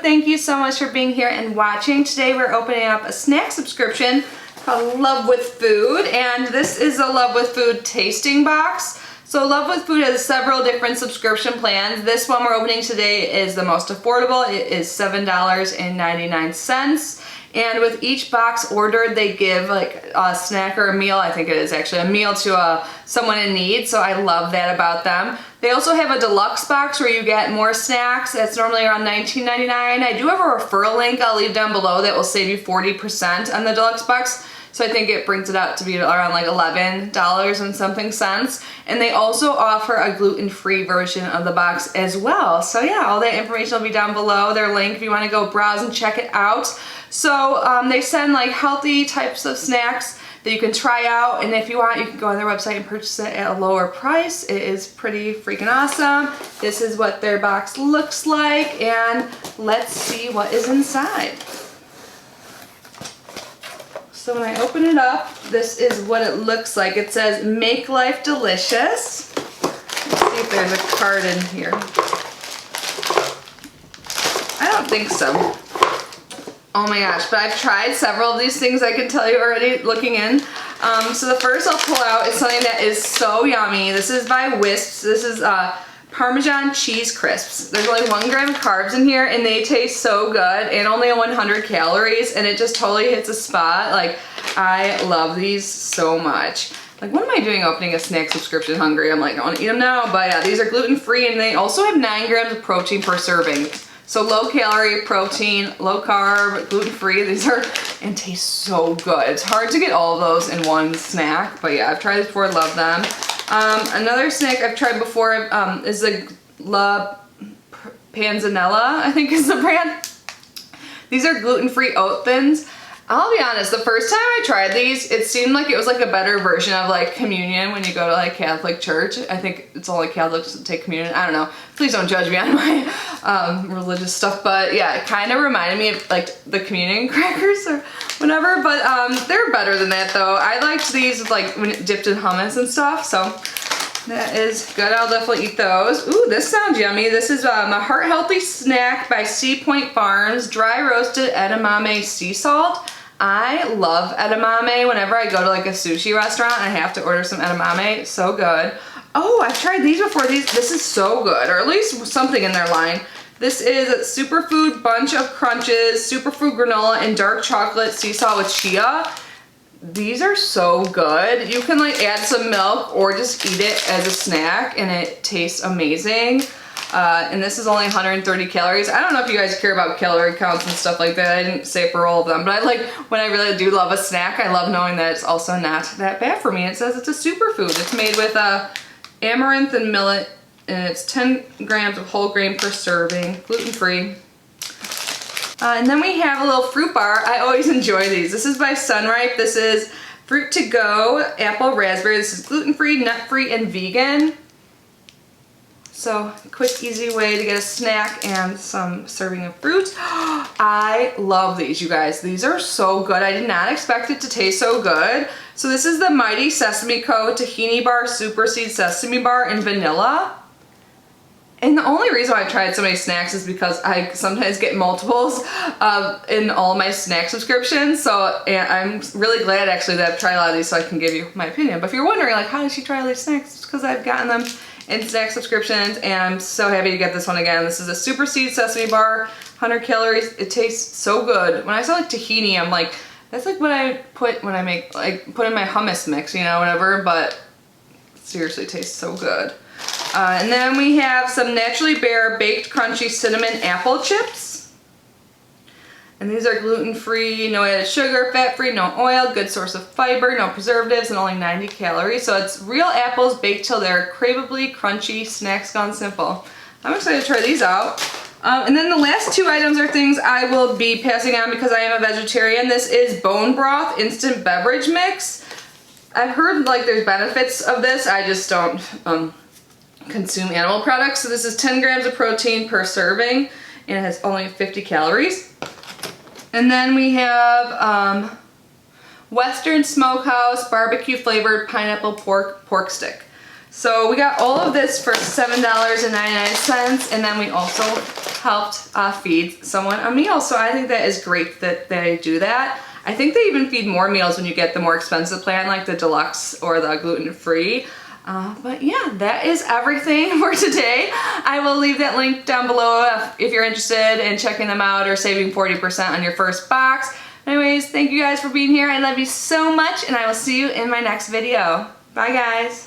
Thank you so much for being here and watching. Today we're opening up a snack subscription called Love with Food, and this is a Love with Food tasting box. So Love with Food has several different subscription plans. This one we're opening today is the most affordable. It is $7.99. And with each box ordered, they give like a snack or a meal. I think it is actually a meal to someone in need, so I love that about them. They also have a deluxe box where you get more snacks. That's normally around $19.99. I do have a referral link I'll leave down below that will save you 40% on the deluxe box. So I think it brings it out to be around like $11 and something cents. And they also offer a gluten-free version of the box as well. So yeah, all that information will be down below, their link if you want to go browse and check it out. So they send like healthy types of snacks that you can try out, and if you want, you can go on their website and purchase it at a lower price. It is pretty freaking awesome. This is what their box looks like, and let's see what is inside. So when I open it up, this is what it looks like. It says, "Make life delicious." Let's see if there's a card in here. I don't think so. Oh my gosh, but I've tried several of these things, I can tell you already looking in. So the first I'll pull out is something that is so yummy. This is by Wisps. This is Parmesan cheese crisps. There's only 1 gram of carbs in here, and they taste so good, and only 100 calories, and it just totally hits a spot. Like, I love these so much. Like, what am I doing opening a snack subscription hungry? I'm like, I want to eat them now. But yeah, these are gluten-free, and they also have 9 grams of protein per serving. So low calorie, protein, low carb, gluten-free. These are, and taste so good. It's hard to get all of those in one snack, but yeah, I've tried this before, love them. Another snack I've tried before is the La Panzanella, I think is the brand. These are gluten-free oat thins. I'll be honest, the first time I tried these, it seemed like it was like a better version of like communion when you go to like Catholic church. I think it's only Catholics that take communion. I don't know. Please don't judge me on my religious stuff, but yeah, it kind of reminded me of like the communion crackers or whatever, but they're better than that though. I liked these like when it dipped in hummus and stuff, so that is good. I'll definitely eat those. Ooh, this sounds yummy. This is a heart healthy snack by Sea Point Farms, dry roasted edamame sea salt. I love edamame. Whenever I go to like a sushi restaurant, I have to order some edamame. So good. Oh, I've tried these before. This is so good, or at least something in their line. This is a Superfood Bunch of Crunches, Superfood Granola, and Dark Chocolate Sea Salt with Chia. These are so good. You can like add some milk or just eat it as a snack, and it tastes amazing. And this is only 130 calories. I don't know if you guys care about calorie counts and stuff like that. I didn't say for all of them, but I like when I really do love a snack, I love knowing that it's also not that bad for me. It says it's a superfood. It's made with amaranth and millet, and it's 10 grams of whole grain per serving, gluten-free. And then we have a little fruit bar. I always enjoy these. This is by Sunripe. This is fruit to go, apple, raspberry. This is gluten-free, nut-free, and vegan. So, a quick, easy way to get a snack and some serving of fruit. I love these, you guys. These are so good. I did not expect it to taste so good. So this is the Mighty Sesame Co. Tahini Bar Super Seed Sesame Bar in vanilla. And the only reason why I've tried so many snacks is because I sometimes get multiples in all my snack subscriptions. So and I'm really glad actually that I've tried a lot of these so I can give you my opinion. But if you're wondering like, how did she try all these snacks? It's because I've gotten them in snack subscriptions, and I'm so happy to get this one again. This is a Super Seed Sesame Bar, 100 calories. It tastes so good. When I saw like tahini, I'm like, that's like what I put when I make, like put in my hummus mix, you know, whatever, but seriously it tastes so good. And then we have some Naturally Bare Baked Crunchy Cinnamon Apple Chips. And these are gluten-free, no added sugar, fat-free, no oil, good source of fiber, no preservatives, and only 90 calories. So it's real apples baked till they're craveably crunchy, snacks gone simple. I'm excited to try these out. And then the last 2 items are things I will be passing on because I am a vegetarian. This is Bone Broth Instant Beverage Mix. I've heard like there's benefits of this. I just don't consume animal products. So this is 10 grams of protein per serving, and it has only 50 calories. And then we have Western Smokehouse barbecue flavored pineapple pork stick. So we got all of this for $7.99, and then we also helped feed someone a meal. So I think that is great that they do that. I think they even feed more meals when you get the more expensive plan, like the deluxe or the gluten-free. But yeah, that is everything for today. I will leave that link down below if you're interested in checking them out or saving 40% on your first box. Anyways, thank you guys for being here. I love you so much, and I will see you in my next video. Bye, guys.